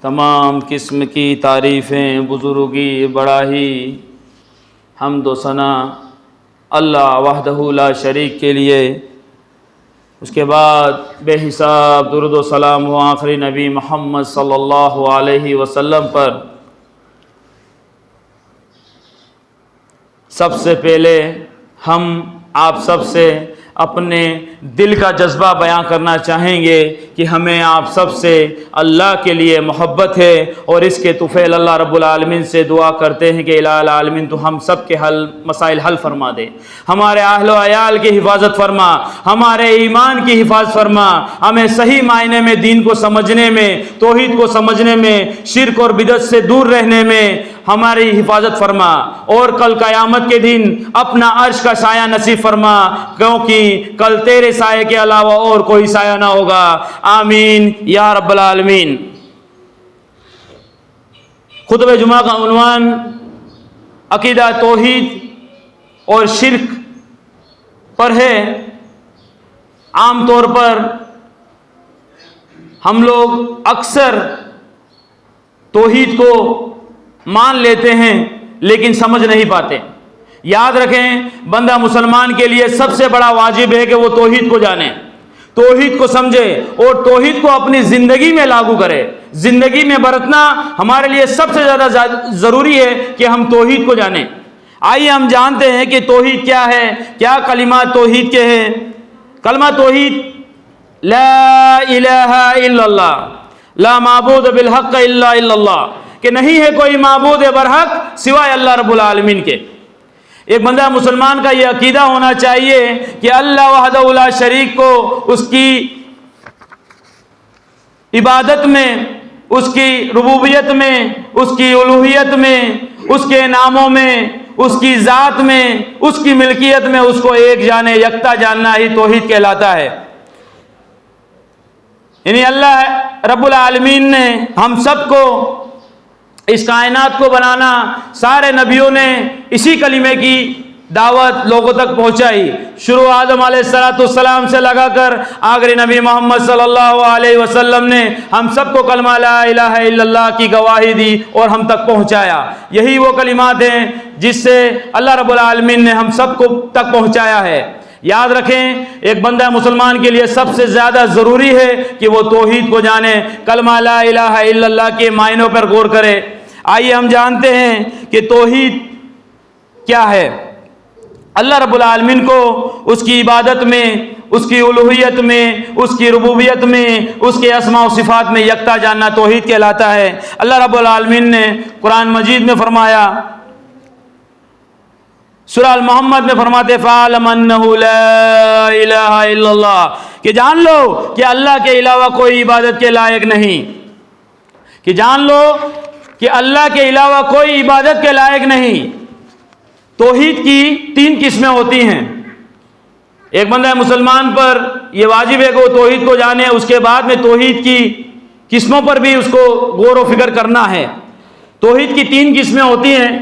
तमाम किस्म की तारीफ़ें, बुज़ुर्गी, बड़ाही, हम्द व सना अल्लाह वहदहु ला शरीक के लिए। उसके बाद बेहिसाब दुरूद व सलाम हो आखिरी नबी मोहम्मद सल्लल्लाहु अलैहि वसल्लम पर। सबसे पहले हम आप सब से अपने दिल का जज्बा बयां करना चाहेंगे कि हमें आप सब से अल्लाह के लिए मोहब्बत है और इसके तुफ़ैल अल्लाह रब्बुल आलमीन से दुआ करते हैं कि इलाही आलमीन तो हम सब के मसाइल हल फरमा दे, हमारे अहल व अयाल की हिफाजत फरमा, हमारे ईमान की हिफाजत फरमा, हमें सही मायने में दीन को समझने में, तौहीद को समझने में, शिर्क और बिदअत से दूर रहने में हमारी हिफाजत फरमा और कल क़यामत के दिन अपना अर्श का साया नसीब फरमा, क्योंकि कल तेरे साये के अलावा और कोई साया ना होगा। आमीन या रब्बल आलमीन। खुतबे जुमा का उन्वान अकीदा तौहीद और शिर्क पर है। आम तौर पर हम लोग अक्सर तौहीद को मान लेते हैं लेकिन समझ नहीं पाते। याद रखें, बंदा मुसलमान के लिए सबसे बड़ा वाजिब है कि वो तौहीद को जाने, तौहीद को समझे और तौहीद को अपनी ज़िंदगी में लागू करे। ज़िंदगी में बरतना हमारे लिए सबसे ज़्यादा ज़रूरी है कि हम तौहीद को जानें। आइए हम जानते हैं कि तौहीद क्या है, क्या कलिमा तौहीद के हैं। कलिमा तौहीद ला इलाहा इल्लल्लाह ला माबूद बिल हक़ इल्ला इल्लल्लाह, कि नहीं है कोई माबूद बरहक सिवाय अल्लाह रब्बुल आलमीन के। एक बंदा मुसलमान का यह अकीदा होना चाहिए कि अल्लाह वहदहु ला शरीक को उसकी इबादत में, उसकी रुबूबियत में, उसकी उलूहियत में, उसके नामों में, उसकी ज़ात में, उसकी मिल्कियत में उसको एक जाने, यकता जानना ही तौहीद कहलाता है। यानी अल्लाह रब्बुल आलमीन ने हम सबको, इस कायनात को बनाना, सारे नबियों ने इसी कलिमे की दावत लोगों तक पहुंचाई। शुरू आदम अलैहिस्सलाम से लगाकर आखिरी नबी मोहम्मद सल्लल्लाहु अलैहि वसल्लम ने हम सबको कलमा ला इलाहा इल्लल्लाह की गवाही दी और हम तक पहुंचाया। यही वो कलिमात हैं जिससे अल्लाह रब्बुल आलमीन ने हम सबको तक पहुंचाया है। याद रखें, एक बंदा मुसलमान के लिए सबसे ज़्यादा ज़रूरी है कि वो तौहीद को जाने, कलमा ला इलाहा इल्लल्लाह के मायनों पर गौर करे। आइए हम जानते हैं कि तौहीद क्या है। अल्लाह रब्बुल आलमीन को उसकी इबादत में, उसकी उलूहियत में, उसकी रुबूबियत में, उसके अस्मा व सिफ़ात में यकता जानना तौहीद कहलाता है। अल्लाह रब्बुल आलमीन ने कुरान मजीद में फरमाया, सूरह अल मोहम्मद में फरमाते फ़अलम अन्नहु ला इलाहा इल्लल्लाह, कि जान लो कि अल्लाह के अलावा कोई इबादत के लायक नहीं, कि जान लो कि अल्लाह के अलावा कोई इबादत के लायक नहीं। तौहीद की तीन किस्में होती हैं। एक बंदा मुसलमान पर यह वाजिब है कि वो तौहीद को जाने, उसके बाद में तौहीद की किस्मों पर भी उसको गौर व फिक्र करना है। तौहीद की तीन किस्में होती हैं।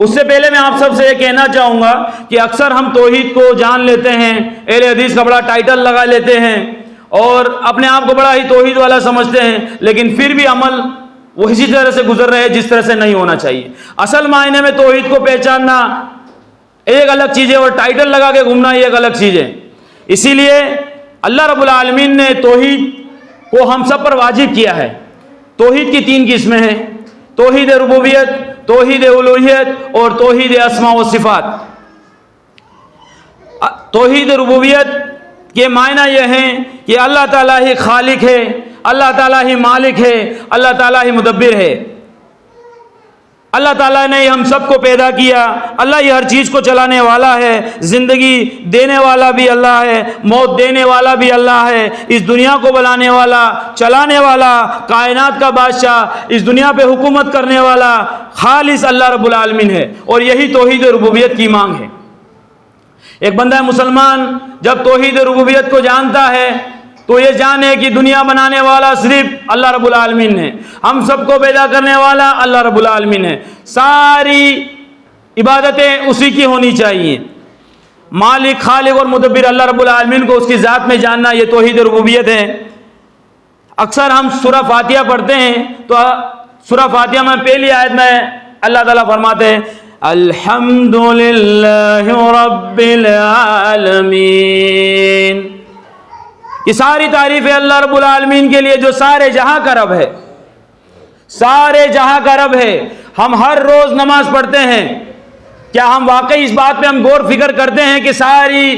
उससे पहले मैं आप सबसे ये कहना चाहूँगा कि अक्सर हम तौहीद को जान लेते हैं, अहले हदीस का बड़ा टाइटल लगा लेते हैं और अपने आप को बड़ा ही तौहीद वाला समझते हैं, लेकिन फिर भी अमल वो इसी तरह से गुजर रहे हैं जिस तरह से नहीं होना चाहिए। असल मायने में तौहीद को पहचानना एक अलग चीज़ है और टाइटल लगा के घूमना एक अलग चीज़ है। इसीलिए अल्लाह रब्बुल आलमीन ने तौहीद को हम सब पर वाजिब किया है। तौहीद की तीन किस्में हैं, तौहीद रुबूबियत, तौहीद उलूहियत और तौहीद अस्मा व सिफ़ात। तौहीद रुबूबियत के मायना यह है कि अल्लाह ताला ही खालिक है, अल्लाह ताला ही मालिक है, अल्लाह ताला ही मुदब्बिर है। अल्लाह ताला ने हम सबको पैदा किया, अल्लाह ही हर चीज़ को चलाने वाला है, ज़िंदगी देने वाला भी अल्लाह है, मौत देने वाला भी अल्लाह है, इस दुनिया को बनाने वाला, चलाने वाला, कायनात का बादशाह, इस दुनिया पे हुकूमत करने वाला खालिस अल्लाह रब्बुल आलमीन है। और यही तौहीद रुबूबियत की मांग है। एक बंदा मुसलमान जब तौहीद रुबूबियत को जानता है तो ये जाने कि दुनिया बनाने वाला सिर्फ अल्लाह रब्बुल आलमीन है, हम सबको पैदा करने वाला अल्लाह रब्बुल आलमीन है, सारी इबादतें उसी की होनी चाहिए। मालिक, खालिक और मुदब्बिर अल्लाह रब्बुल आलमीन को उसकी ज़ात में जानना, ये तौहीद रुबूबियत है। अक्सर हम सूरह फातिहा पढ़ते हैं तो सूरह फातिहा में पहली आयत में अल्लाह ताला फरमाते हैं अल्हम्दुलिल्लाहि रब्बिल आलमीन, कि सारी तारीफें अल्लाह रब्बुल आलमीन के लिए जो सारे जहां का रब है, सारे जहां का रब है। हम हर रोज नमाज पढ़ते हैं, क्या हम वाकई इस बात पे हम गौर फिक्र करते हैं कि सारी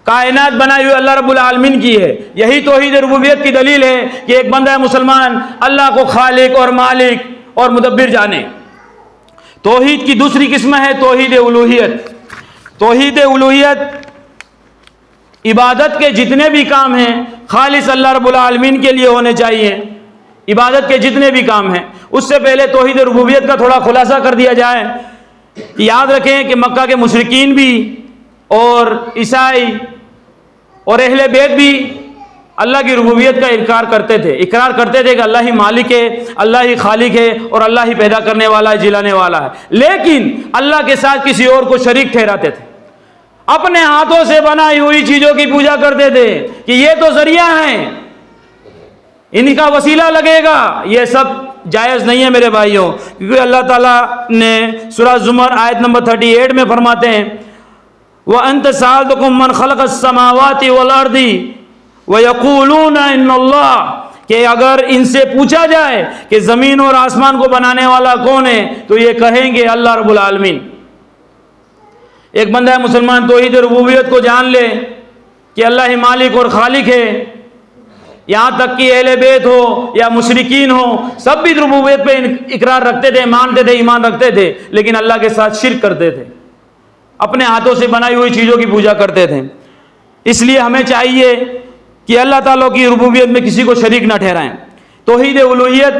कायनात बनाई हुई अल्लाह रब्बुल आलमीन की है? यही तौहीद रुबूबियत की दलील है कि एक बंदा मुसलमान अल्लाह को खालिक और मालिक और मुदब्बिर जाने। तौहीद की दूसरी किस्म है तौहीद उलूहियत। तौहीद उलूहियत, इबादत के जितने भी काम हैं खालिस अल्लाह रब्बुल आलमीन के लिए होने चाहिए। इबादत के जितने भी काम हैं, उससे पहले तौहीद रुबूबियत का थोड़ा खुलासा कर दिया जाए। याद रखें कि मक्का के मुशरिकीन भी और ईसाई और अहले बैत भी अल्लाह की रुबूबियत का इकरार करते थे कि अल्लाह ही मालिक है, अल्लाह ही खालिक है और अल्लाह ही पैदा करने वाला है, जिलाने वाला है। लेकिन अल्लाह के साथ किसी और को शरीक ठहराते थे, अपने हाथों से बनाई हुई चीजों की पूजा करते थे कि ये तो जरिया है, इनका वसीला लगेगा। ये सब जायज़ नहीं है मेरे भाइयों, क्योंकि अल्लाह ताला ने सूरह ज़ुमर आयत नंबर 38 में फरमाते हैं व अंत सालतकुम मन खलक़स समावाति वल अर्दी व यक़ूलूना इन्नल्लाह, कि अगर इनसे पूछा जाए कि ज़मीन और आसमान को बनाने वाला कौन है तो ये कहेंगे अल्लाह रब्बुल आलमीन। एक बंदा मुसलमान तौहीद रुबूबियत को जान ले कि अल्लाह ही मालिक और खालिक है। यहाँ तक कि अहले बैत हो या मुशरिकीन हो, सब भी रुबूबियत पे इकरार रखते थे, मानते थे, ईमान रखते थे, लेकिन अल्लाह के साथ शिर्क करते थे, अपने हाथों से बनाई हुई चीज़ों की पूजा करते थे। इसलिए हमें चाहिए कि अल्लाह ताला की रुबूबियत में किसी को शरीक ना ठहराएं। तौहीद उलूहियत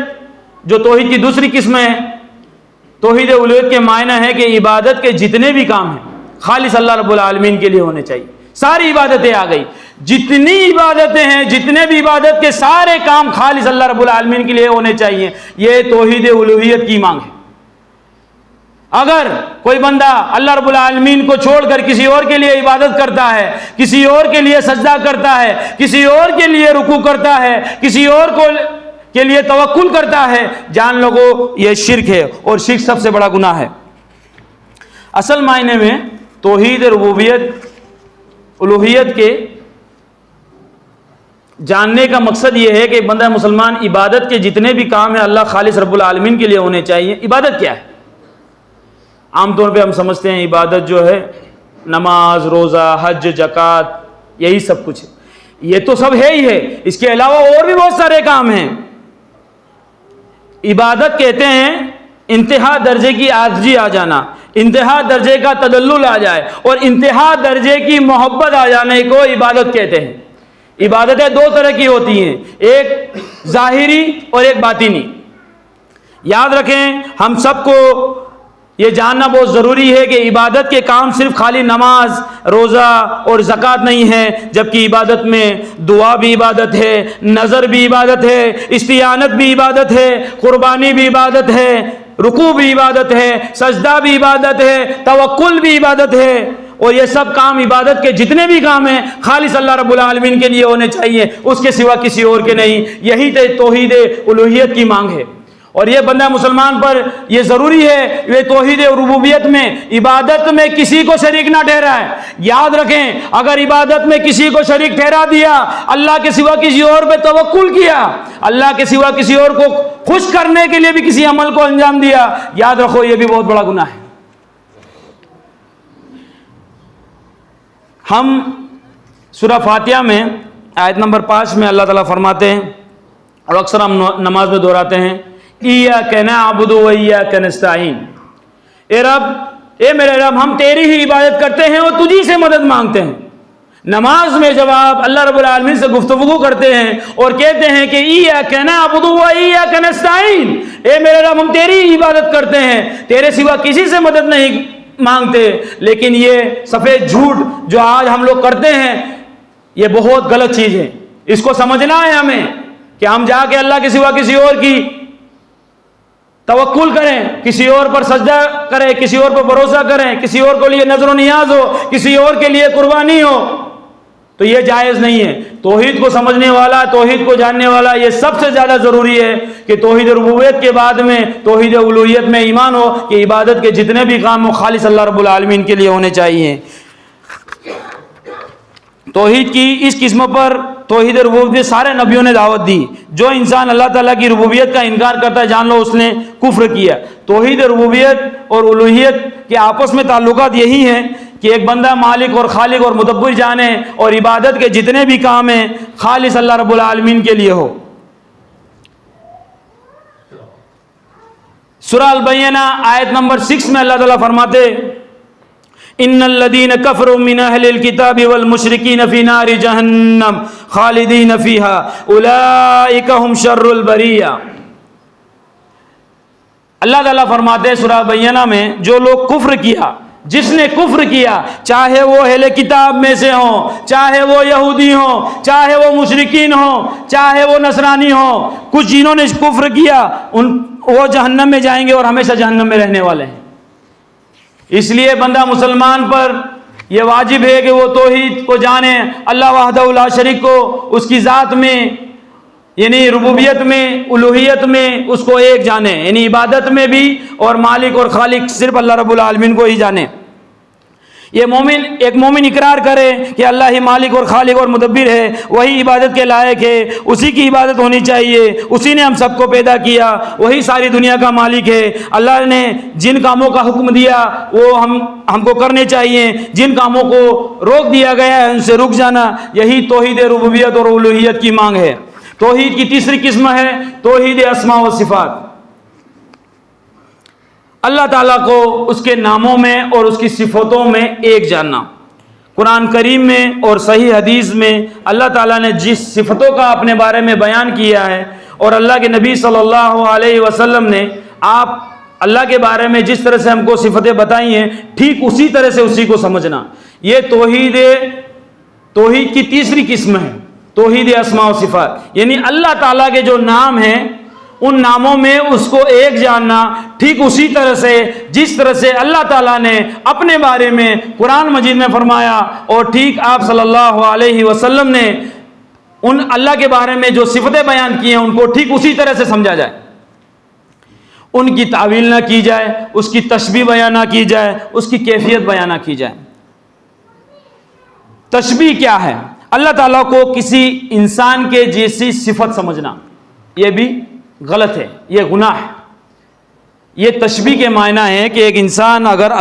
जो तौहीद की दूसरी किस्म है, तौहीद उलूहियत के मायना है कि इबादत के जितने भी काम हैं खालिस अल्लाह रब्बुल आलमीन के लिए होने चाहिए। सारी इबादतें आ गई, जितनी इबादतें हैं, जितने भी इबादत के सारे काम खालिस अल्लाह रब्बुल आलमीन के लिए होने चाहिए। यह तौहीद उलूहियत की मांग है। अगर कोई बंदा अल्लाह रब्बुल आलमीन को छोड़कर किसी और के लिए इबादत करता है, किसी और के लिए सजदा करता है, किसी और के लिए रुकू करता है, किसी और को के लिए तवक्कुल करता है, जान लो ये शिर्क है और शिर्क सबसे बड़ा गुनाह है। असल मायने में तौहीद रुबूबियत उलूहियत के जानने का मकसद यह है कि बंदा मुसलमान इबादत के जितने भी काम हैं अल्लाह खालिस रब्बुल आलमीन के लिए होने चाहिए। इबादत क्या है? आमतौर पे हम समझते हैं इबादत जो है नमाज, रोज़ा, हज, ज़कात, यही सब कुछ है। ये तो सब है ही है, इसके अलावा और भी बहुत सारे काम हैं। इबादत कहते हैं इंतहा दर्जे की आजिज़ी आ जाना, इंतहा दर्जे का तदल्लुल आ जाए और इंतहा दर्जे की मोहब्बत आ जाने को इबादत कहते हैं। इबादतें दो तरह की होती हैं, एक ज़ाहिरी और एक बातिनी। याद रखें, हम सबको ये जानना बहुत ज़रूरी है कि इबादत के काम सिर्फ खाली नमाज, रोज़ा और ज़कात नहीं है, जबकि इबादत में दुआ भी इबादत है, नज़र भी इबादत है, इस्तियानत भी इबादत है, कुर्बानी भी इबादत है, रुकू भी इबादत है, सजदा भी इबादत है, तवक्कुल भी इबादत है। और ये सब काम इबादत के जितने भी काम हैं खालिस अल्लाह रब्बुल आलमीन के लिए होने चाहिए, उसके सिवा किसी और के नहीं। यही तौहीद उलूहियत की मांग है और ये बंदा मुसलमान पर यह ज़रूरी है वे तौहीद रुबूबियत में इबादत में किसी को शरीक ना ठहराए। याद रखें, अगर इबादत में किसी को शरीक ठहरा दिया, अल्लाह के सिवा किसी और पे तवक्कुल किया, अल्लाह के सिवा किसी और को खुश करने के लिए भी किसी अमल को अंजाम दिया, याद रखो ये भी बहुत बड़ा गुनाह है। हम सूरह फातिहा में आयत नंबर 5 में अल्लाह ताला फरमाते हैं और अक्सर हम नमाज में दोहराते हैं, इय्याका नअबुदु व इय्याका नस्तईन। ए रब, ए मेरे रब, हम तेरी ही इबादत करते हैं और तुझी से मदद मांगते हैं। नमाज में जब आप अल्लाह रब्बुल आलमीन से गुफ्तगू करते हैं और कहते हैं कि इय्याका नअबुदु व इय्याका नस्तईन, ए मेरे रब, हम तेरी ही इबादत करते हैं, तेरे सिवा किसी से मदद नहीं मांगते। लेकिन ये सफ़ेद झूठ जो आज हम लोग करते हैं, ये बहुत गलत चीज़ है। इसको समझना है हमें कि हम जाके अल्लाह के सिवा किसी और की तवक्कुल करें, किसी और पर सजदा करें, किसी और पर भरोसा करें, किसी और के लिए नजर नियाज हो, किसी और के लिए कुर्बानी हो, तो ये जायज़ नहीं है। तौहीद को समझने वाला, तौहीद को जानने वाला, ये सबसे ज़्यादा ज़रूरी है कि तौहीद रुबूबियत के बाद में तौहीद उलूहियत में ईमान हो कि इबादत के जितने भी काम हो खालिस अल्लाह रब्बुल आलमीन के लिए होने चाहिए। तौहीद की इस किस्म पर तौहीद रुबूबियत सारे नबियों ने दावत दी। जो इंसान अल्लाह ताला की रुबूबियत का इनकार करता है, जान लो उसने कुफ्र किया। तौहीद रुबूबियत और उलूहियत के आपस में ताल्लुकात यही हैं कि एक बंदा मालिक और खालिक और मुदब्बिर जाने और इबादत के जितने भी काम हैं खालिस अल्लाह रब्बुल आलमीन के लिए हो। सूरह अल-बय्यना आयत नंबर 6 में अल्लाह ताला फरमाते, इन्नल्लज़ीन कफ़रू मिन अहलिल किताबि वल मुशरिकीन फ़ी नारि जहन्नम खालिदीन फ़ीहा उलाइका हुम शर्रुल बरिया। अल्लाह ताला फरमाते हैं सूरह बय्यना में, जो लोग कुफ्र किया, जिसने कुफ्र किया, चाहे वो अहले किताब में से हो, चाहे वो यहूदी हो, चाहे वो मुशरिकीन हो, चाहे वो नसरानी हो, कुछ जिन्होंने कुफ्र किया वो जहन्नम में जाएंगे और हमेशा जहन्नम में रहने वाले हैं। इसलिए बंदा मुसलमान पर यह वाजिब है कि वो तौहीद को जाने, अल्लाह वहदहु ला शरीक को उसकी ज़ात में यानी रुबूबियत में, उलूहियत में उसको एक जाने, यानी इबादत में भी और मालिक और खालिक सिर्फ अल्लाह रब्बुल आलमीन को ही जाने। ये मोमिन, एक मोमिन इकरार करे कि अल्लाह ही मालिक और खालिक और मुदब्बिर है, वही इबादत के लायक है, उसी की इबादत होनी चाहिए, उसी ने हम सबको पैदा किया, वही सारी दुनिया का मालिक है। अल्लाह ने जिन कामों का हुक्म दिया वो हमको करने चाहिए, जिन कामों को रोक दिया गया है उनसे रुक जाना, यही तौहीद रुबूबियत और उलूहियत की मांग है। तौहीद की तीसरी किस्म है तौहीद अस्मा व सिफात। अल्लाह ताला को उसके नामों में और उसकी सिफतों में एक जानना। कुरान करीम में और सही हदीस में अल्लाह ताला ने जिस सिफतों का अपने बारे में बयान किया है और अल्लाह के नबी सल्लल्लाहु अलैहि वसल्लम ने आप अल्लाह के बारे में जिस तरह से हमको सिफतें बताई हैं, ठीक उसी तरह से उसी को समझना, ये तौहीद की तीसरी किस्म है, तौहीद अस्मा व सिफात। यानी अल्लाह ताला के जो नाम हैं उन नामों में उसको एक जानना, ठीक उसी तरह से जिस तरह से अल्लाह ताला ने अपने बारे में कुरान मजीद में फरमाया और ठीक आप सल्लल्लाहु अलैहि वसल्लम ने उन अल्लाह के बारे में जो सिफतें बयान की हैं उनको ठीक उसी तरह से समझा जाए, उनकी तावील ना की जाए, उसकी तशबीह बयान ना की जाए, उसकी कैफियत बयान ना की जाए। तशबीह क्या है? अल्लाह ताला को किसी इंसान के जैसी सिफत समझना, यह भी गलत है, यह गुनाह है। यह तशबीह के मायना है कि एक इंसान अगर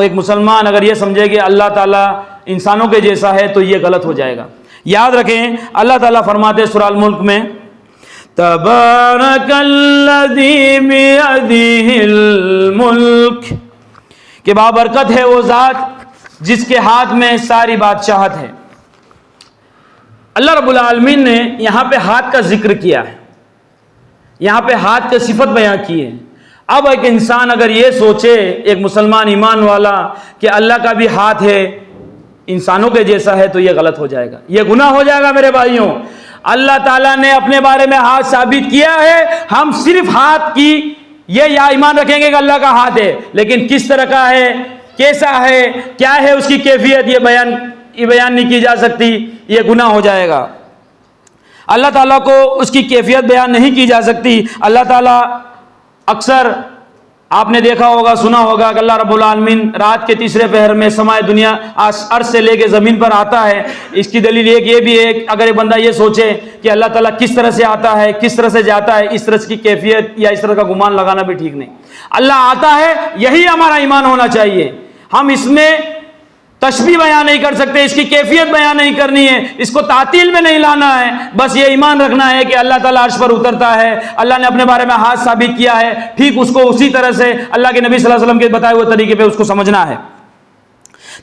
एक मुसलमान अगर यह समझे कि अल्लाह ताला इंसानों के जैसा है तो यह गलत हो जाएगा। याद रखें, अल्लाह ताला फरमाते सूरह अल-मुल्क में, तबारकल्लज़ी बियदिहिल मुल्क, कि बाबरकत है वो ज़ात जिसके हाथ में सारी बादशाहत है। अल्लाह रब्बुल आलमीन ने यहाँ पे हाथ का जिक्र किया है, यहाँ पे हाथ की सिफत बयां की है। अब एक इंसान अगर ये सोचे, एक मुसलमान ईमान वाला, कि अल्लाह का भी हाथ है इंसानों के जैसा है, तो ये गलत हो जाएगा, ये गुनाह हो जाएगा। मेरे भाइयों, अल्लाह ताला ने अपने बारे में हाथ साबित किया है, हम सिर्फ हाथ की ये या ईमान रखेंगे कि अल्लाह का हाथ है, लेकिन किस तरह का है, कैसा है, क्या है उसकी कैफियत, ये बयान नहीं की जा सकती, ये गुनाह हो जाएगा। अल्लाह ताला को उसकी कैफियत बयान नहीं की जा सकती। अल्लाह ताला अक्सर आपने देखा होगा, सुना होगा कि अल्लाह रब्बुल आलमीन रात के तीसरे पहर में समाए दुनिया अर्श से लेके ज़मीन पर आता है। इसकी दलील एक ये भी है, अगर एक बंदा ये सोचे कि अल्लाह ताला किस तरह से आता है, किस तरह से जाता है, इस तरह की कैफियत या इस तरह का गुमान लगाना भी ठीक नहीं। अल्लाह आता है, यही हमारा ईमान होना चाहिए। हम इसमें तशबीह बयान नहीं कर सकते, इसकी कैफियत बयान नहीं करनी है, इसको तातील में नहीं लाना है, बस ये ईमान रखना है कि अल्लाह ताला अर्श पर उतरता है, अल्लाह ने अपने बारे में हाथ साबित किया है, ठीक उसको उसी तरह से अल्लाह के नबी सल्लल्लाहु अलैहि वसल्लम के बताए हुए तरीके पे उसको समझना है।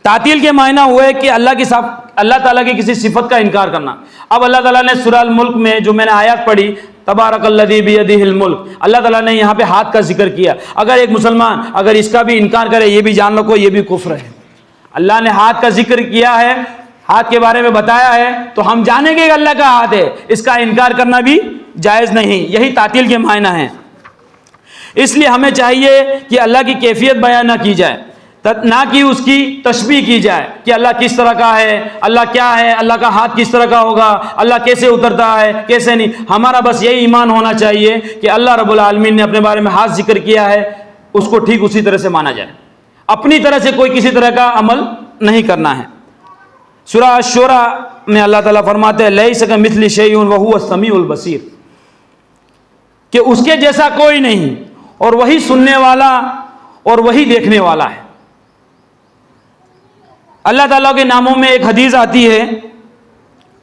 तातील के मायना हुआ है कि अल्लाह ताला की किसी सिफत का इनकार करना। अब अल्लाह ताला ने सूरह अल-मुल्क में जो मैंने आयत पढ़ी, तबारकल्लज़ी बियदिहिल मुल्क, अल्लाह ताला ने यहाँ पे हाथ का जिक्र किया। अगर एक मुसलमान अगर इसका भी इनकार करे, ये भी जान लो को ये भी कुफ्र है। अल्लाह ने हाथ का जिक्र किया है, हाथ के बारे में बताया है, तो हम जानेंगे कि अल्लाह का हाथ है, इसका इनकार करना भी जायज़ नहीं। यही तातील के मायना है। इसलिए हमें चाहिए कि अल्लाह की कैफियत बयान ना की जाए, ना कि उसकी तशबीह की जाए कि अल्लाह किस तरह का है, अल्लाह क्या है, अल्लाह का हाथ किस तरह का होगा, अल्लाह कैसे उतरता है, कैसे नहीं। हमारा बस यही ईमान होना चाहिए कि अल्लाह रब्बुल आलमीन ने अपने बारे में हाथ जिक्र किया है, उसको ठीक उसी तरह से माना जाए, अपनी तरह से कोई किसी तरह का अमल नहीं करना है। सूरह अश-शूरा में अल्लाह ताला फरमाते हैं लैसा कमिस्लिही शैउन व हुवस समीउल बसीर, कि उसके जैसा कोई नहीं और वही सुनने वाला और वही देखने वाला है। अल्लाह ताला के नामों में एक हदीस आती है,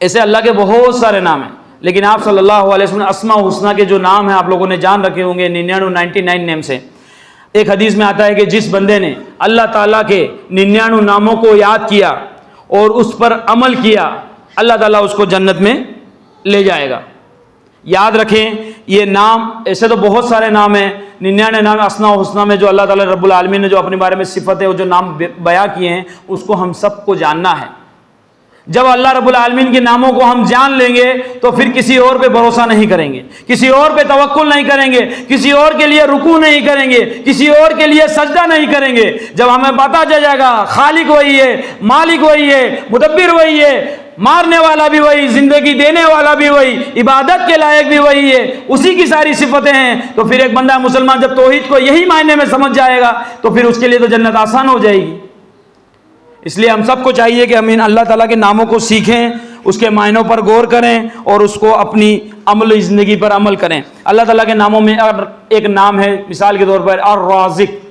ऐसे अल्लाह के बहुत सारे नाम हैं, लेकिन आप सल्लल्लाहु अलैहि वसल्लम अस्मा हुस्ना के जो नाम हैं आप लोगों ने जान रखे होंगे 99 नेम से। एक हदीस में आता है कि जिस बंदे ने अल्लाह ताला के 99 नामों को याद किया और उस पर अमल किया, अल्लाह ताला उसको जन्नत में ले जाएगा। याद रखें ये नाम, ऐसे तो बहुत सारे नाम हैं, 99 नाम अस्मा हुस्ना में जो अल्लाह ताला रब्बुल आलमीन ने जो अपने बारे में सिफत है वो जो नाम बयां किए हैं उसको हम सबको जानना है। जब अल्लाह रब्बुल आलमीन के नामों को हम जान लेंगे तो फिर किसी और पे भरोसा नहीं करेंगे, किसी और पे तवक्कुल नहीं करेंगे, किसी और के लिए रुकू नहीं करेंगे, किसी और के लिए सजदा नहीं करेंगे। जब हमें पता चल जाएगा खालिक वही है, मालिक वही है, मुदब्बिर वही है, मारने वाला भी वही, जिंदगी देने वाला भी वही, इबादत के लायक भी वही है, उसी की सारी सिफतें हैं, तो फिर एक बंदा मुसलमान जब तौहीद को यही मायने में समझ जाएगा तो फिर उसके लिए तो जन्नत आसान हो जाएगी। इसलिए हम सबको चाहिए कि हम इन अल्लाह ताला के नामों को सीखें, उसके मायनों पर गौर करें और उसको अपनी अमली ज़िंदगी पर अमल करें। अल्लाह ताला के नामों में एक नाम है मिसाल के तौर पर ar-राज़िक,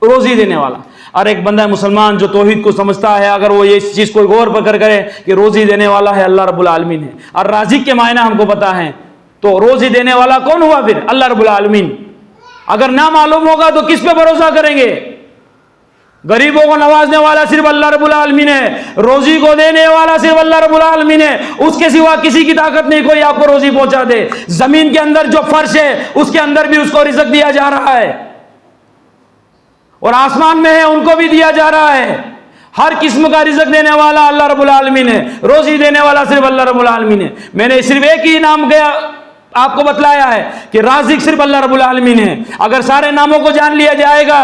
रोज़ी देने वाला। और एक बंदा मुसलमान जो तौहीद को समझता है, अगर वो ये चीज़ को गौर पर करे कि रोज़ी देने वाला है अल्लाह रब्बुल आलमीन है, और राज़िक के मायने हमको पता है, तो रोज़ी देने वाला कौन हुआ फिर? अल्लाह रब्बुल आलमीन। अगर ना मालूम होगा तो किस पे भरोसा करेंगे? गरीबों को नवाजने वाला सिर्फ अल्लाह रब्बुल आलमीन है, रोजी को देने वाला सिर्फ अल्लाह रब्बुल आलमीन है, उसके सिवा किसी की ताकत नहीं कोई आपको रोजी पहुंचा दे। जमीन के अंदर जो फर्श है उसके अंदर भी उसको रिज़्क दिया जा रहा है, और आसमान में है उनको भी दिया जा रहा है। हर किस्म का रिज़्क देने वाला अल्लाह रब्बुल आलमीन है, रोजी देने वाला सिर्फ अल्लाह रब्बुल आलमीन है। मैंने सिर्फ एक ही नाम गया आपको बतलाया है कि राज़िक सिर्फ अल्लाह रब्बुल आलमीन है। अगर सारे नामों को जान लिया जाएगा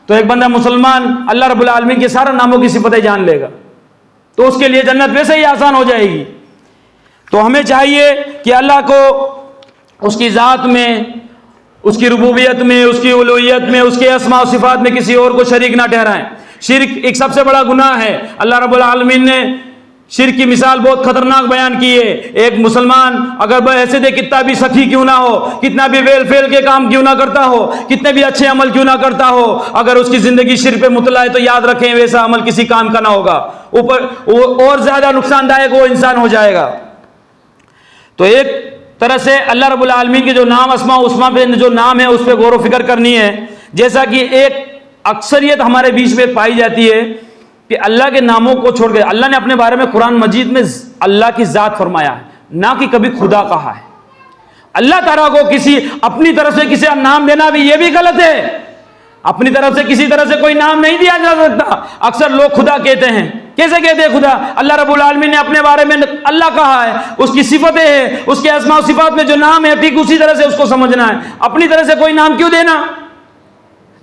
तो एक बंदा मुसलमान अल्लाह रब्बुल आलमीन के सारे नामों की सिफतें जान लेगा, तो उसके लिए जन्नत वैसे ही आसान हो जाएगी। तो हमें चाहिए कि अल्लाह को उसकी ज़ात में, उसकी रुबूबियत में, उसकी उलूहियत में, उसके अस्मा और सिफात में किसी और को शरीक ना ठहराएं। शिर्क एक सबसे बड़ा गुनाह है। अल्लाह रब्बुल आलमीन ने शिर्क की मिसाल बहुत खतरनाक बयान की है। एक मुसलमान अगर बहैसियत कितना भी सखी क्यों ना हो, कितना भी वेल फेल के काम क्यों ना करता हो, कितने भी अच्छे अमल क्यों ना करता हो, अगर उसकी जिंदगी शिर्क पे मुतला है तो याद रखें वैसा अमल किसी काम का ना होगा, ऊपर और ज्यादा नुकसानदायक वो इंसान हो जाएगा। तो एक तरह से अल्लाह रब्बुल आलमीन के जो नाम अस्मा उस्मा पे जो नाम है उस पर गौर व फिक्र करनी है। जैसा कि एक अक्सरियत हमारे बीच में पाई जाती है कि अल्लाह के नामों को छोड़ के अल्लाह ने अपने बारे में कुरान मजीद में अल्लाह की जात फरमाया है, ना कि कभी खुदा कहा है। अल्लाह ताला को किसी अपनी तरफ से किसी नाम देना भी ये भी गलत है। अपनी तरफ से किसी तरह से कोई नाम नहीं दिया जा सकता। अक्सर लोग खुदा कहते हैं, कैसे कहते हैं खुदा? अल्लाह रब्बुल आलमीन ने अपने बारे में अल्लाह कहा है, उसकी सिफतें हैं, उसके अस्मा और सिफात में जो नाम है ठीक उसी तरह से उसको समझना है। अपनी तरह से कोई नाम क्यों देना,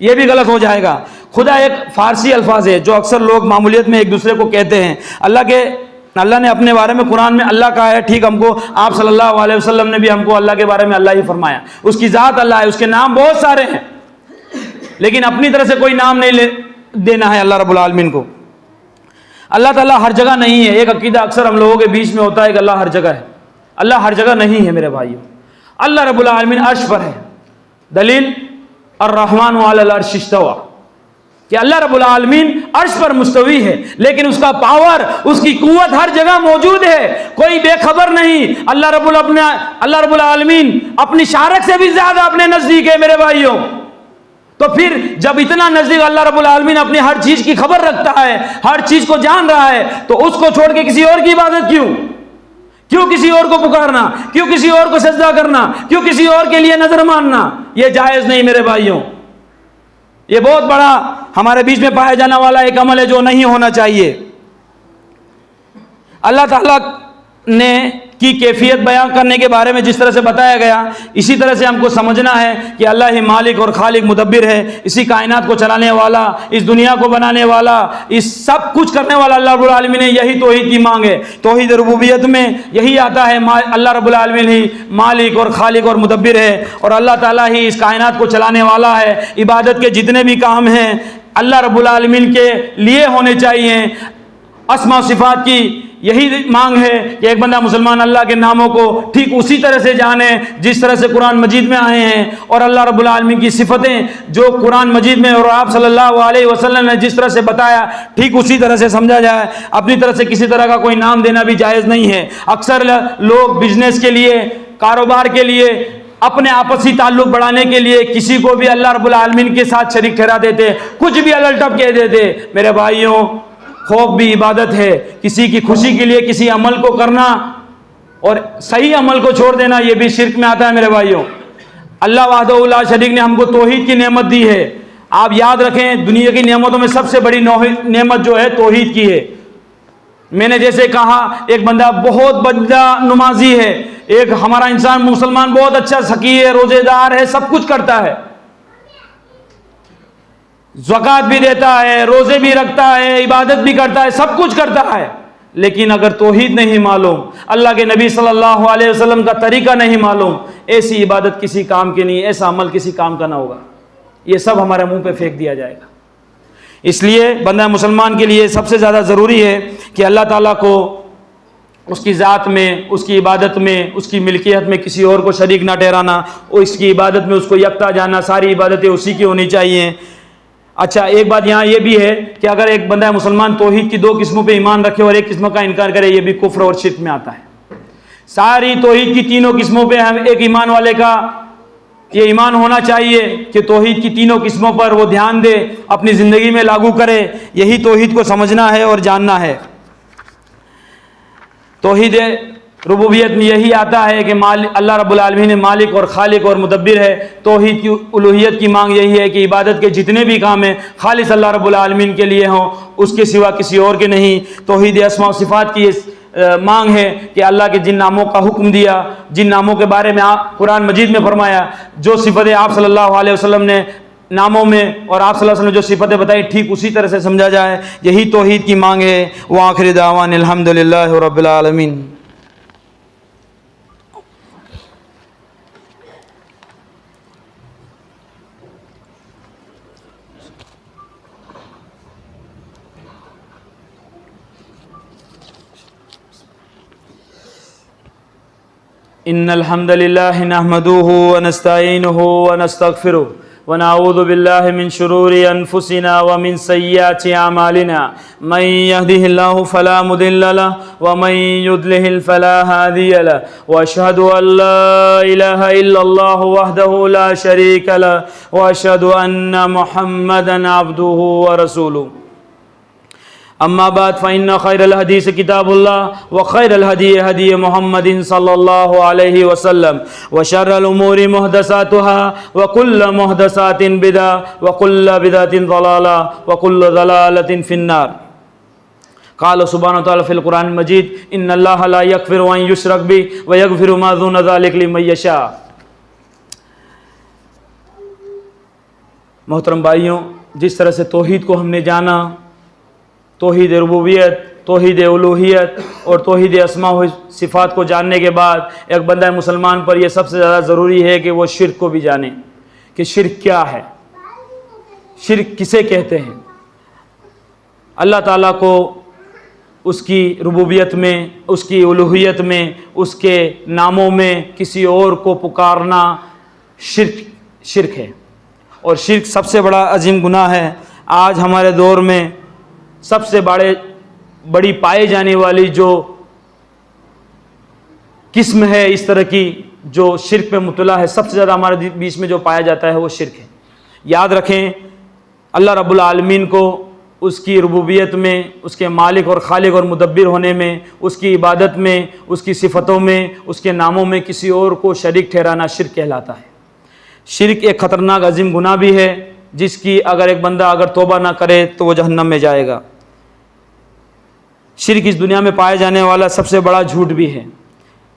यह भी गलत हो जाएगा। खुदा एक फारसी अल्फाज है जो अक्सर लोग मामूलियत में एक दूसरे को कहते हैं। अल्लाह ने अपने बारे में कुरान में अल्लाह कहा है, ठीक हमको आप सल्लल्लाहु अलैहि वसल्लम ने भी हमको अल्लाह के बारे में अल्लाह ही फरमाया। उसकी ज़ात अल्लाह है, उसके नाम बहुत सारे हैं, लेकिन अपनी तरह से कोई नाम नहीं देना है अल्लाह रब्बुल आलमीन को। अल्लाह ताला हर जगह नहीं है। एक अकीदा अक्सर हम लोगों के बीच में होता है कि अल्लाह हर जगह है। अल्लाह हर जगह नहीं है मेरे भाइयों। अल्लाह रब्बुल आलमीन अर्श पर है। दलील अर्रहमान अलल अर्श इस्तवा, कि अल्लाह रब्बुल आलमीन अर्श पर मुस्तवी है, लेकिन उसका पावर, उसकी कुव्वत हर जगह मौजूद है, कोई बेखबर नहीं। अल्लाह रब्बुल आलमीन अपनी शारक से भी ज्यादा अपने नजदीक है मेरे भाइयों। तो फिर जब इतना नजदीक अल्लाह रब्बुल आलमीन अपनी हर चीज की खबर रखता है, हर चीज को जान रहा है, तो उसको छोड़ के किसी और की इबादत क्यों किसी और को पुकारना, क्यों किसी और को सजदा करना, क्यों किसी और के लिए नजर मानना? यह जायज नहीं मेरे भाइयों। यह बहुत बड़ा हमारे बीच में पाया जाने वाला एक अमल है जो नहीं होना चाहिए। अल्लाह ताला ने की कैफियत बयान करने के बारे में जिस तरह से बताया गया, इसी तरह से हमको समझना है कि अल्लाह ही मालिक और खालिक मुदब्बिर है। इसी कायनात को चलाने वाला, इस दुनिया को बनाने वाला, इस सब कुछ करने वाला अल्लाह रब्बुल आलमीन है। यही तौहीद की मांग है। तौहीद रुबूबियत में यही आता है, अल्लाह रब्बुल आलमीन ही मालिक और खालिक और मुदब्बिर है, और अल्लाह ताला ही इस कायनात को चलाने वाला है। इबादत के जितने भी काम हैं अल्लाह रब्बुल आलमीन के लिए होने चाहिए। अस्मा सिफात की यही मांग है कि एक बंदा मुसलमान अल्लाह के नामों को ठीक उसी तरह से जाने जिस तरह से कुरान मजीद में आए हैं, और अल्लाह रब्बुल आलमीन की सिफतें जो कुरान मजीद में और आप सल्लल्लाहु अलैहि वसल्लम ने जिस तरह से बताया ठीक उसी तरह से समझा जाए। अपनी तरफ से किसी तरह का कोई नाम देना भी जायज़ नहीं है। अक्सर लोग बिजनेस के लिए, कारोबार के लिए, अपने आपसी ताल्लुक बढ़ाने के लिए किसी को भी अल्लाह रब्बुल आलमीन के साथ शरीक ठहरा देते, कुछ भी अलटप कह देते। मेरे भाइयों, खौफ भी इबादत है। किसी की खुशी के लिए किसी अमल को करना और सही अमल को छोड़ देना, यह भी शिर्क में आता है। मेरे भाइयों, अल्लाह वहदहू ला शरीक ने हमको तौहीद की नेमत दी है। आप याद रखें, दुनिया की नेमतों में सबसे बड़ी नेमत जो है तौहीद की है। मैंने जैसे कहा, एक बंदा बहुत बड़ा नमाजी है, एक हमारा इंसान मुसलमान बहुत अच्छा सकी है, रोजेदार है, सब कुछ करता है, ज़कात भी देता है, रोजे भी रखता है, इबादत भी करता है, सब कुछ करता है, लेकिन अगर तौहीद नहीं मालूम, अल्लाह के नबी सल्लल्लाहु अलैहि वसल्लम का तरीका नहीं मालूम, ऐसी इबादत किसी काम की नहीं, ऐसा अमल किसी काम का ना होगा। ये सब हमारे मुंह पे फेंक दिया जाएगा। इसलिए बंदा मुसलमान के लिए सबसे ज़्यादा ज़रूरी है कि अल्लाह ताला को उसकी ज़ात में, उसकी इबादत में, उसकी मिल्कियत में किसी और को शरीक ना ठहराना, और इसकी इबादत में उसको यकता जाना, सारी इबादतें उसी की होनी चाहिए। अच्छा, एक बात यहाँ ये भी है कि अगर एक बंदा मुसलमान तौहीद की दो किस्मों पे ईमान रखे और एक किस्म का इनकार करे, ये भी कुफ्र और शिर्क में आता है। सारी तौहीद की तीनों किस्मों पे हम एक ईमान वाले का ये ईमान होना चाहिए कि तौहीद की तीनों किस्मों पर वो ध्यान दे, अपनी ज़िंदगी में लागू करे। यही तौहीद को समझना है और जानना है। तौहीद रुबूबियत में यही आता है कि अल्लाह रब्बुल आलमीन मालिक और खालिक और मुदब्बिर है। तौहीद की उलूहियत की मांग यही है कि इबादत के जितने भी काम हैं खालिस अल्लाह रब्बुल आलमीन के लिए हों, उसके सिवा किसी और के नहीं। तौहीद अस्मा व सिफ़ात की मांग है कि अल्लाह के जिन नामों का हुक्म दिया, जिन नामों के बारे में कुरान मजीद में फरमाया, जो सिफ़तें आप सल्लल्लाहु अलैहि वसल्लम ने नामों में और आप सल्लल्लाहु अलैहि वसल्लम ने जो सिफ़तें बताई ठीक उसी तरह से समझा जाए, यही तौहीद की मांग है। व आखिर दावाना अल्हम्दुलिल्लाहि रब्बिल आलमीन। इन्नल हम्दुलिल्लाहि नहमदुहु व नस्तईनुहु व नस्तगफिरुहु व नऊज़ु बिल्लाहि मिन शुरूरि अनफुसिना व मिन सय्यिआति अमालिना मन यहदिहिल्लाहु फला मुदिल्ल लहु व मन युद्लिल फला हादिय लहु व अशहदु अल्ला इलाहा इल्लल्लाहु वहदहु ला शरीका लहु व अशहदु अन्ना मुहम्मदन अब्दुहु व रसूलुहु। अम्मा बाद फ़इन्न खैरल हदीस किताबुल्लाह व खैरल हदी हदी मुहम्मदिन सल्लल्लाहु अलैहि वसल्लम व शर्रल उमूरि मुहदसातुहा व कुल्लु मुहदसातिन बिदा व कुल्लु बिदातिन ज़लाला व कुल्लु ज़लालतिन फिन्नार। क़ाल सुब्हानहु व तआला फ़िल कुरानिल मजीद इन्नल्लाहा ला यग़फ़िरु अन युशरक बिहि व यग़फ़िरु मा दून ज़ालिका लिमन यशा। मोहतरम भाइयों, जिस तरह से तौहीद को हमने जाना, तौहीद रुबूबियत, तौहीद उलूहियत और तौहीद अस्मा व सिफ़ात को जानने के बाद एक बंदा मुसलमान पर यह सबसे ज़्यादा ज़रूरी है कि वो शिर्क को भी जाने कि शिर्क क्या है, शिर्क किसे कहते हैं। अल्लाह ताला को उसकी रुबूबियत में, उसकी उलूहियत में, उसके नामों में किसी और को पुकारना शिर्क है, और शिर्क सबसे बड़ा अजीम गुनाह है। आज हमारे दौर में सबसे बड़ी पाई जाने वाली जो किस्म है इस तरह की जो शिर्क पे मुब्तला है, सबसे ज़्यादा हमारे बीच में जो पाया जाता है वो शिर्क है। याद रखें, अल्लाह रब्बुल आलमीन को उसकी रुबूबियत में, उसके मालिक और खालिक और मुदब्बिर होने में, उसकी इबादत में, उसकी सिफ़तों में, उसके नामों में किसी और को शरीक ठहराना शिर्क कहलाता है। शिर्क एक ख़तरनाक अजीम गुनाह भी है, जिसकी अगर एक बंदा अगर तौबा ना करे तो वो जहन्नम में जाएगा। शिर्क इस दुनिया में पाया जाने वाला सबसे बड़ा झूठ भी है।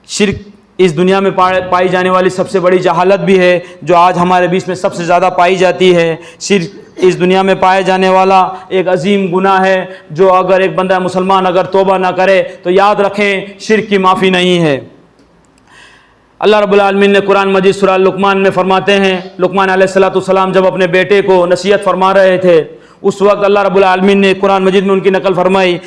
शिर्क इस दुनिया में पाई जाने वाली सबसे बड़ी जहालत भी है, जो आज हमारे बीच में सबसे ज़्यादा पाई जाती है। शिर्क इस दुनिया में पाया जाने वाला एक अजीम गुनाह है, जो अगर एक बंदा मुसलमान अगर तौबा ना करे तो याद रखें शिर्क की माफ़ी नहीं है। अल्लाह रब्बुल आलमीन ने कुरान मजीद सूरह लुक़मान में फरमाते हैं, लुक़मान अलैहिस्सलाम जब अपने बेटे को नसीहत फरमा रहे थे, उस वक्त अल्लाह रब्बुल आलमीन ने कुरान मजीद में उनकी नकल फरमाई,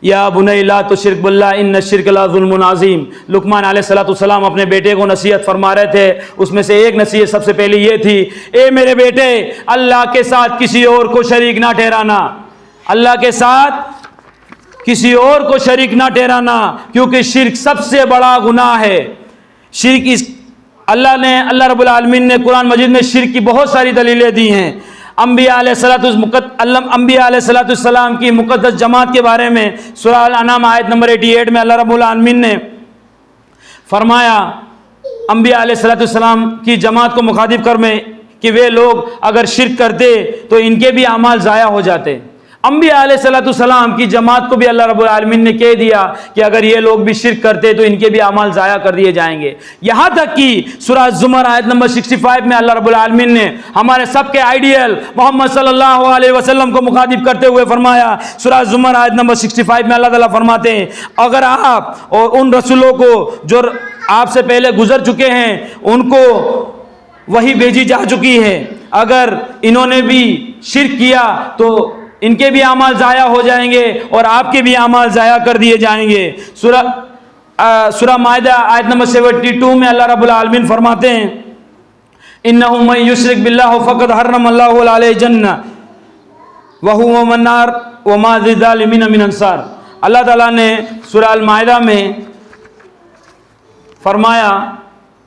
या बुनैया ला तुश्रिक बिल्लाह इन्न शिर्क ला ज़ुल्मुन अज़ीम। लुक़मान अलैहिस्सलाम अपने बेटे को नसीहत फरमा रहे थे, उसमें से एक नसीहत सबसे पहले ये थी, ए मेरे बेटे, अल्लाह के साथ किसी और को शरीक ना ठहराना, अल्लाह के साथ किसी और को शरीक ना ठहराना, क्योंकि शिर्क सबसे बड़ा गुनाह है। शिर्क इस अल्लाह रब्बुल आलमीन ने कुरान मजीद में शिर्क की बहुत सारी दलीलें दी हैं। अंबिया अलैहिस्सलाम की मुक़द्दस जमात के बारे में सूरह अल-अनाम आयत नंबर 88 में अल्लाह रब्बुल आलमीन ने फरमाया, अंबिया अलैहिस्सलाम की जमात को मुखातिब कर में कि वे लोग अगर शिर्क करते तो इनके भी अमाल ज़ाया हो जाते। अंबिया अलैहिस्सलाम की जमात को भी अल्लाह रब्बुल आलमीन ने कह दिया कि अगर ये लोग भी शिर्क करते तो इनके भी अमाल ज़ाया कर दिए जाएंगे। यहाँ तक कि सूरह ज़ुमर आयत नंबर 65 में अल्लाह रब्बुल आलमीन ने हमारे सबके आइडियल मोहम्मद सल्लल्लाहु अलैहि वसल्लम को मुखातिब करते हुए फरमाया, सूरह ज़ुमर आयत नंबर 65 में अल्लाह ताला फरमाते हैं, अगर आप और उन रसूलों को जो आपसे पहले गुजर चुके हैं उनको वही भेजी जा चुकी है, अगर इन्होंने भी शिर्क किया तो इनके भी अमाल ज़ाया हो जाएंगे और आपके भी अमाल ज़ाया कर दिए जाएंगे। सूरह माइदा आयत नंबर 72 में अल्लाह रब्बुल आलमीन फरमाते हैं, इन्नहु मन युश्रिक बिल्लाह फ़क़द हर्रमल्लाहु अलैहि जन्नह व हुवा मन्नार व मा लिज़ालिमीन मिन अंसार। अल्लाह ताला ने सूरह अल माइदा में फरमाया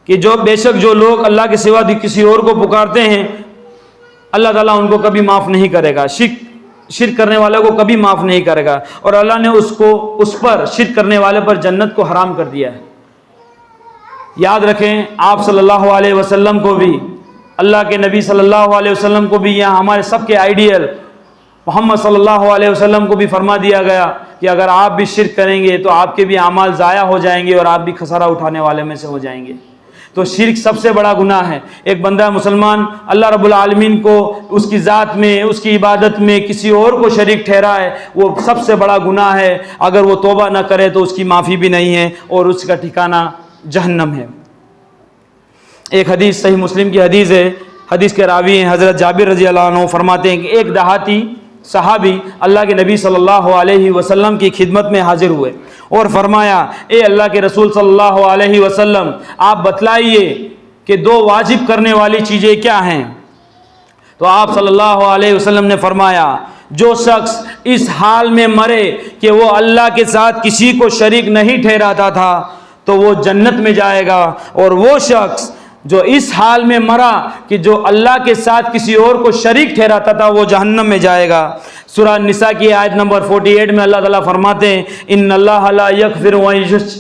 कि जो बेशक जो लोग अल्लाह के सिवा किसी और को पुकारते हैं, अल्लाह ताला उनको कभी माफ़ नहीं करेगा, शिर्क करने वाले को कभी माफ़ नहीं करेगा, और अल्लाह ने उस पर शिर्क करने वाले पर जन्नत को हराम कर दिया है। याद रखें, आप सल्लल्लाहु अलैहि वसल्लम को भी, अल्लाह के नबी सल्लल्लाहु अलैहि वसल्लम को भी, यहाँ हमारे सबके आइडियल मोहम्मद सल्लल्लाहु अलैहि वसल्लम को भी फरमा दिया गया कि अगर आप भी शिर्क करेंगे तो आपके भी अमाल ज़ाया हो जाएंगे और आप भी खसारा उठाने वाले में से हो जाएंगे। तो शिर्क सबसे बड़ा गुनाह है। एक बंदा मुसलमान अल्लाह रब्बुल आलमीन को उसकी ज़ात में, उसकी इबादत में किसी और को शरीक ठहराए, वो सबसे बड़ा गुनाह है। अगर वो तौबा ना करे तो उसकी माफ़ी भी नहीं है और उसका ठिकाना जहन्नम है। एक हदीस सही मुस्लिम की हदीस है, हदीस के रावी हैं हज़रत जाबिर रज़ी अल्लाह अन्हु, फरमाते हैं कि एक देहाती सहाबी अल्लाह के नबी सल्लल्लाहु अलैहि वसल्लम की खिदमत में हाजिर हुए और फरमाया, ए अल्लाह के रसूल सल्लल्लाहु अलैहि वसल्लम, आप बतलाइए कि दो वाजिब करने वाली चीज़ें क्या हैं। तो आप सल्लल्लाहु अलैहि वसल्लम ने फरमाया, जो शख्स इस हाल में मरे कि वो अल्लाह के साथ किसी को शरीक नहीं ठहराता था तो वो जन्नत में जाएगा, और वो शख्स जो इस हाल में मरा कि जो अल्लाह के साथ किसी और को शरीक ठहराता था वो जहन्नम में जाएगा। सूरह निसा की आयत नंबर 48 में अल्लाह ताला फरमाते हैं, इन्नल्लाह ला यग़फ़िरु अन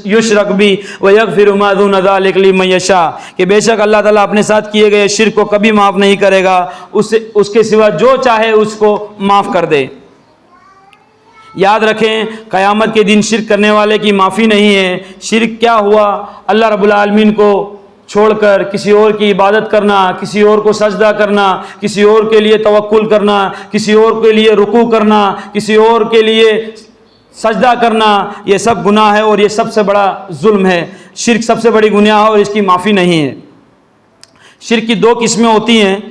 युशरक बिही व यग़फ़िरु मा दून ज़ालिका लिमन यशा, कि बेशक अल्लाह ताला अपने साथ किए गए शिर्क को कभी माफ़ नहीं करेगा, उसके सिवा जो चाहे उसको माफ़ कर दे। याद रखें, क़यामत के दिन शिर्क करने वाले की माफ़ी नहीं है। शिर्क क्या हुआ? अल्लाह रब्बुल आलमीन को छोड़कर किसी और की इबादत करना, किसी और को सजदा करना, किसी और के लिए तवक्कुल करना, किसी और के लिए रुकू करना, किसी और के लिए सजदा करना, ये सब गुनाह है और ये सबसे बड़ा जुल्म है। शिर्क सबसे बड़ी गुनाह है और इसकी माफ़ी नहीं है। शिर्क की दो किस्में होती हैं,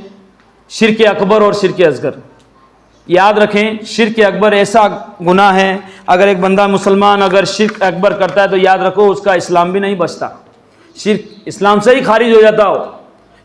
शिर्क अकबर और शिर्क असगर। याद रखें, शिर्क अकबर ऐसा गुनाह है, अगर एक बंदा मुसलमान अगर शिर्क अकबर करता है तो याद रखो उसका इस्लाम भी नहीं बचता, शिर्क इस्लाम से ही खारिज हो जाता हो,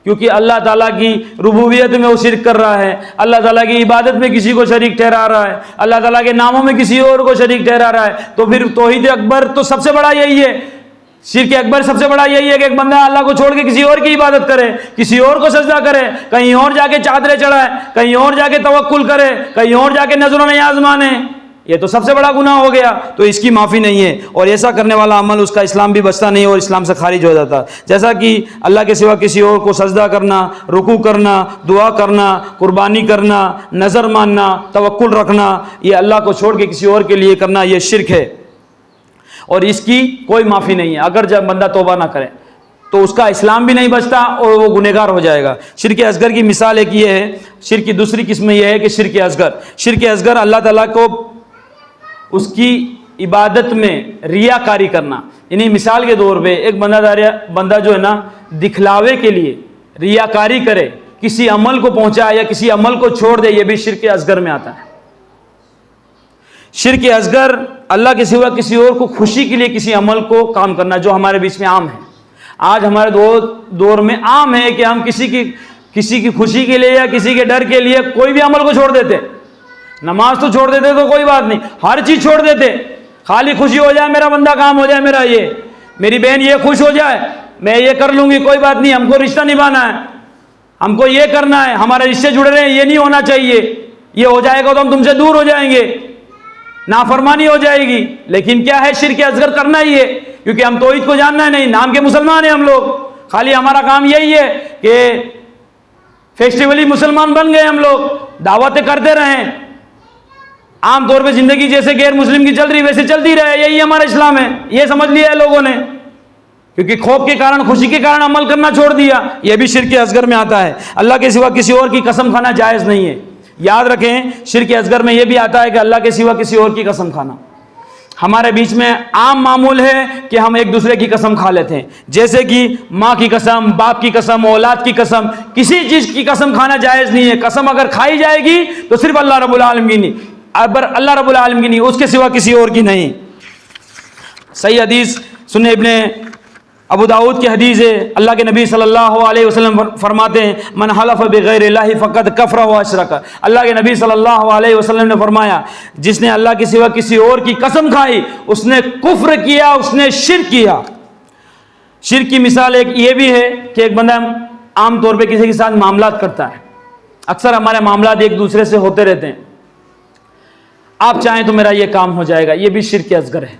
क्योंकि अल्लाह ताला की रुबूबियत में वो शिर्क कर रहा है, अल्लाह ताला की इबादत में किसी को शरीक ठहरा रहा है, अल्लाह ताला के नामों में किसी और को शरीक ठहरा रहा है। तो फिर तौहीद अकबर तो सबसे बड़ा यही है, शिर्क अकबर सबसे बड़ा यही है कि एक बंदा अल्लाह को छोड़ के किसी और की इबादत करे, किसी और को सजदा करे, कहीं और जाके चादरें चढ़ाए, कहीं और जाके तवक्कुल करे, कहीं और जाके नजर नियाज माने, ये तो सबसे बड़ा गुनाह हो गया। तो इसकी माफ़ी नहीं है और ऐसा करने वाला अमल उसका इस्लाम भी बचता नहीं और इस्लाम से खारिज हो जाता। जैसा कि अल्लाह के सिवा किसी और को सजदा करना, रुकू करना, दुआ करना, कुर्बानी करना, नज़र मानना, तवक्कुल रखना, ये अल्लाह को छोड़ के किसी और के लिए करना, ये शिर्क है। और इसकी कोई माफ़ी नहीं है। अगर जब बंदा तौबा ना करे तो उसका इस्लाम भी नहीं बचता और वो गुनहगार हो जाएगा। शिर्क असगर की मिसाल एक ये है। शिर्क की दूसरी किस्म ये है कि शिर्क असगर अल्लाह ताला को उसकी इबादत में रियाकारी करना। यानी मिसाल के तौर पे एक बंदा जो है ना दिखलावे के लिए रियाकारी करे, किसी अमल को पहुंचाए या किसी अमल को छोड़ दे, ये भी शिर्क असगर में आता है। शिर्क असगर अल्लाह के सिवा किसी और को खुशी के लिए किसी अमल को काम करना, जो हमारे बीच में आम है। आज हमारे दौर में आम है कि हम किसी की खुशी के लिए या किसी के डर के लिए कोई भी अमल को छोड़ देते। नमाज तो छोड़ देते तो कोई बात नहीं, हर चीज छोड़ देते। खाली खुशी हो जाए, मेरा बंदा काम हो जाए, मेरा ये मेरी बहन ये खुश हो जाए, मैं ये कर लूंगी, कोई बात नहीं। हमको रिश्ता निभाना है, हमको ये करना है, हमारे रिश्ते जुड़ रहे हैं, ये नहीं होना चाहिए। ये हो जाएगा तो हम तुमसे दूर हो जाएंगे, नाफरमानी हो जाएगी। लेकिन क्या है, शिर्क असगर करना ही है, क्योंकि हम तौहीद को जानना है नहीं, नाम के मुसलमान हैं हम लोग। खाली हमारा काम यही है कि फेस्टिवली मुसलमान बन गए हम लोग, दावतें करते रहें, आमतौर पे जिंदगी जैसे गैर मुस्लिम की चल रही वैसे चलती रहे, यही हमारा इस्लाम है। ये समझ लिया है लोगों ने, क्योंकि खौफ के कारण, खुशी के कारण अमल करना छोड़ दिया। यह भी शिर्क असगर में आता है। अल्लाह के सिवा किसी और की कसम खाना जायज़ नहीं है। याद रखें, शिर्क असगर में यह भी आता है कि अल्लाह के सिवा किसी और की कसम खाना। हमारे बीच में आम मामूल है कि हम एक दूसरे की कसम खा लेते हैं, जैसे कि माँ की कसम, बाप की कसम, औलाद की कसम। किसी चीज़ की कसम खाना जायज़ नहीं है। कसम अगर खाई जाएगी तो सिर्फ अल्लाह रब्बुल आलमीन की, अल्लाह रब्बुल आलमीन की नहीं, उसके सिवा किसी और की नहीं। सही हदीस सुने, इब्ने अबू दाऊद की हदीस है। अल्लाह के नबी सल्लल्लाहु अलैहि वसल्लम फरमाते हैं, मन हलफ बिगैरिल्लाहि फक़द कफ़रा व अशरका। अल्लाह के नबी सल्लल्लाहु अलैहि वसल्लम ने फरमाया, जिसने अल्लाह के सिवा किसी और की कसम खाई उसने कुफ्र किया, उसने शिर्क किया। शिर्क की मिसाल एक ये भी है कि एक बंदा आमतौर पर किसी के साथ मामलात करता है। अक्सर हमारे मामलात एक दूसरे से होते रहते हैं। आप चाहें तो मेरा ये काम हो जाएगा, ये भी शिर्क असगर है।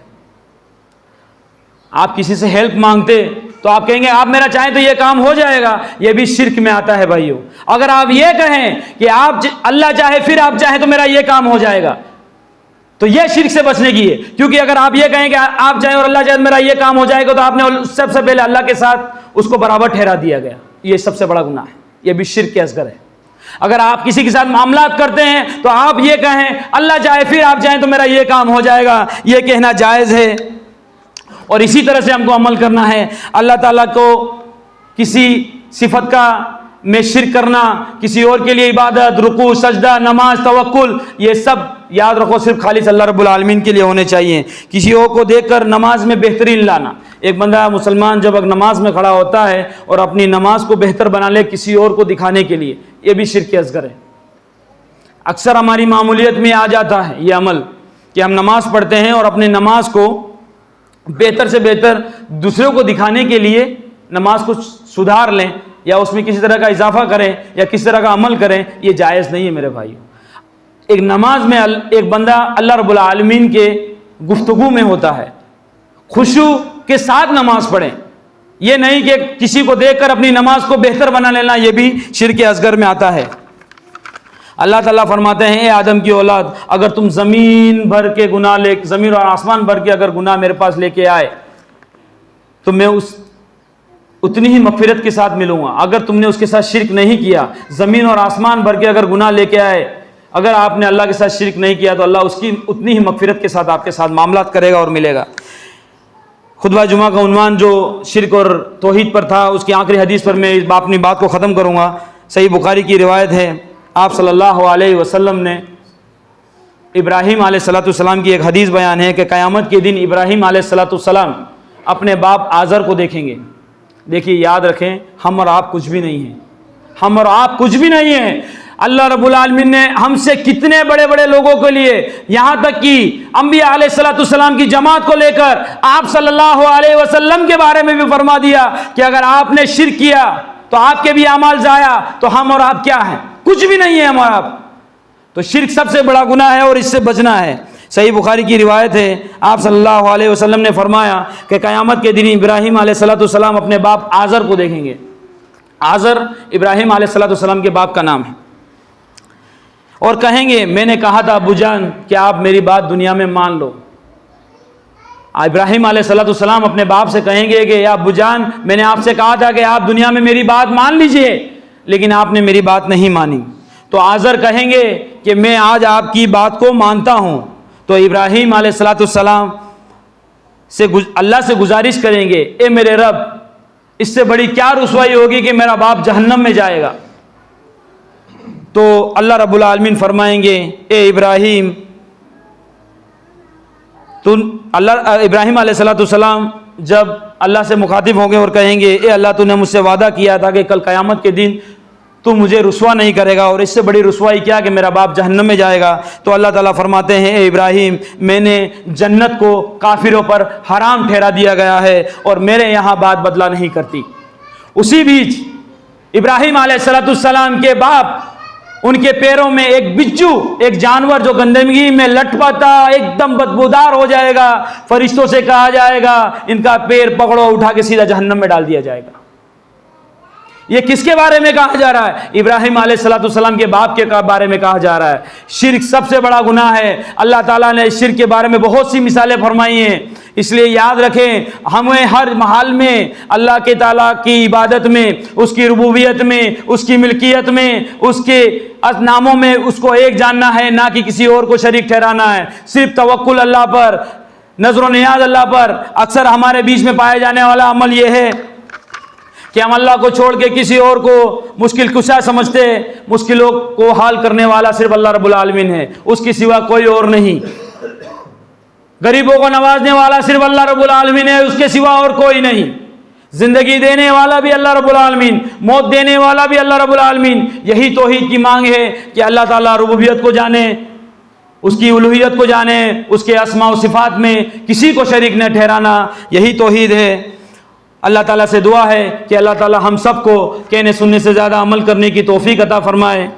आप किसी से हेल्प मांगते तो आप कहेंगे आप मेरा चाहें तो ये काम हो जाएगा, ये भी शिर्क में आता है भाइयों। अगर आप ये कहें कि आप अल्लाह चाहे फिर आप चाहें तो मेरा ये काम हो जाएगा, तो ये शिर्क से बचने की है। क्योंकि अगर आप ये कहें कि आप चाहें और अल्लाह चाहे मेरा ये काम हो जाएगा, तो आपने सबसे पहले अल्लाह के साथ उसको बराबर ठहरा दिया गया। ये सबसे बड़ा गुनाह है, ये भी शिर्क असगर है। अगर आप किसी के साथ मामलात करते हैं तो आप ये कहें अल्लाह चाहे फिर आप चाहें तो मेरा ये काम हो जाएगा, ये कहना जायज़ है। और इसी तरह से हमको अमल करना है। अल्लाह ताला को किसी सिफत का में शिर्क करना, किसी और के लिए इबादत, रुकू, सजदा, नमाज, तवक्कुल, ये सब याद रखो सिर्फ खालिस अल्लाह रब्बुल आलमीन के लिए होने चाहिए। किसी और को देखकर नमाज में बेहतरीन लाना। एक बंदा मुसलमान जब नमाज में खड़ा होता है और अपनी नमाज को बेहतर बना ले किसी और को दिखाने के लिए, ये भी शिर्क असगर है। अक्सर हमारी मामूलियत में आ जाता है ये अमल कि हम नमाज पढ़ते हैं और अपनी नमाज को बेहतर से बेहतर दूसरों को दिखाने के लिए नमाज को सुधार लें या उसमें किसी तरह का इजाफा करें या किसी तरह का अमल करें, ये जायज़ नहीं है मेरे भाई। एक नमाज में एक बंदा अल्लाह रब्बुल आलमीन के गुफ्तगू में होता है, खुशू के साथ नमाज पढ़ें। ये नहीं कि किसी को देखकर अपनी नमाज को बेहतर बना लेना, ये भी शिर्क असगर में आता है। अल्लाह ताला फरमाते हैं, ए आदम की औलाद, अगर तुम ज़मीन भर के गुनाह ज़मीन और आसमान भर के अगर गुनाह मेरे पास लेके आए तो मैं उतनी ही मगफिरत के साथ मिलूंगा। अगर तुमने उसके साथ शिर्क नहीं किया, ज़मीन और आसमान भर के अगर गुनाह लेके आए, अगर आपने अल्लाह के साथ शिर्क नहीं किया तो अल्लाह उसकी उतनी ही मगफिरत के साथ आपके साथ मामलात करेगा और मिलेगा। खुतबा जुमा का उन्वान जो शिर्क और तौहीद पर था, उसकी आखिरी हदीस पर मैं अपनी बात को ख़त्म करूँगा। सही बुखारी की रिवायत है, आप सल्लल्लाहु अलैहि वसल्लम ने इब्राहीम अलैहिस्सलाम की एक हदीस बयान है कि क़यामत के दिन इब्राहीम अलैहिस्सलाम अपने बाप आज़र को देखेंगे। देखिए याद रखें, हम और आप कुछ भी नहीं हैं, हम और आप कुछ भी नहीं हैं। अल्लाह रब्बुल आलमीन ने हमसे कितने बड़े बड़े लोगों के लिए, यहाँ तक कि अंबिया अलैहिस्सलाम की जमात को लेकर आप सल्लल्लाहु अलैहि वसल्लम के बारे में भी फरमा दिया कि अगर आपने शिर्क किया तो आपके भी अमाल जाया, तो हम और आप क्या हैं? कुछ भी नहीं है हम और आप। तो शिर्क सबसे बड़ा गुनाह है और इससे बचना है। सही बुखारी की रिवायत है, आप सल्लल्लाहु अलैहि वसल्लम ने फरमाया कि क़यामत के दिन इब्राहीम अलैहिस्सलाम अपने बाप आज़र को देखेंगे। आज़र इब्राहीम अलैहिस्सलाम के बाप का नाम है। और कहेंगे, मैंने कहा था अब्बू जान कि आप मेरी बात दुनिया में मान लो, इब्राहिम अलैहिस्सलाम अपने बाप से कहेंगे कि अब्बू जान, मैंने आपसे कहा था कि आप दुनिया में मेरी बात मान लीजिए, लेकिन आपने मेरी बात नहीं मानी। तो आज़र कहेंगे कि मैं आज आपकी बात को मानता हूँ। तो इब्राहिम अलैहिस्सलाम से अल्लाह से गुजारिश करेंगे, ए मेरे रब, इससे बड़ी क्या रुसवाई होगी कि मेरा बाप जहन्नम में जाएगा। तो अल्लाह रब्बुल आलमीन फरमाएंगे, ए इब्राहिम, इब्राहिम अलैहिस्सलाम जब अल्लाह से मुखातिब होंगे और कहेंगे, ए अल्लाह, तूने मुझसे वादा किया था कि कल क़यामत के दिन तू मुझे रुसवा नहीं करेगा, और इससे बड़ी रुसवाई क्या कि मेरा बाप जहन्नम में जाएगा। तो अल्लाह ताला फरमाते हैं, ए इब्राहिम, मैंने जन्नत को काफिरों पर हराम ठहरा दिया गया है और मेरे यहाँ बात बदला नहीं करती। उसी बीच इब्राहिम अलैहिस्सलाम के बाप, उनके पैरों में एक बिच्छू, एक जानवर जो गंदगी में लटपटा एकदम बदबूदार हो जाएगा, फरिश्तों से कहा जाएगा इनका पैर पकड़ो, उठा के सीधा जहन्नम में डाल दिया जाएगा। ये किसके बारे में कहा जा रहा है? इब्राहिम अलैहिस्सलाम के बाप के बारे में कहा जा रहा है। शिर्क सबसे बड़ा गुनाह है। अल्लाह ताला ने शिर्क के बारे में बहुत सी मिसालें फरमाई हैं। इसलिए याद रखें, हमें हर महल में अल्लाह के ताला की इबादत में, उसकी रुबूबियत में, उसकी मिल्कियत में, उसके नामों में उसको एक जानना है, ना कि किसी और को शरीक ठहराना है। सिर्फ तवक्कुल अल्लाह पर, नजर व नियाज अल्लाह पर। अक्सर हमारे बीच में पाए जाने वाला अमल यह है कि हम अल्लाह को छोड़ के किसी और को मुश्किल कुशा समझते। मुश्किलों को हाल करने वाला सिर्फ अल्लाह रब्बुल आलमीन है, उसके सिवा कोई और नहीं। गरीबों को नवाजने वाला सिर्फ अल्लाह रब्बुल आलमीन है, उसके सिवा और कोई नहीं। जिंदगी देने वाला भी अल्लाह रब्बुल आलमीन, मौत देने वाला भी अल्लाह रब्बुल आलमीन। यही तौहीद की मांग है कि अल्लाह ताला रुबूबियत को जाने, उसकी उलूहियत को जाने, उसके अस्मा व सिफात में किसी को शरीक न ठहराना। यही तौहीद है। अल्लाह ताला से दुआ है कि अल्लाह ताला हम सबको कहने सुनने से ज़्यादा अमल करने की तौफीक अता फरमाए।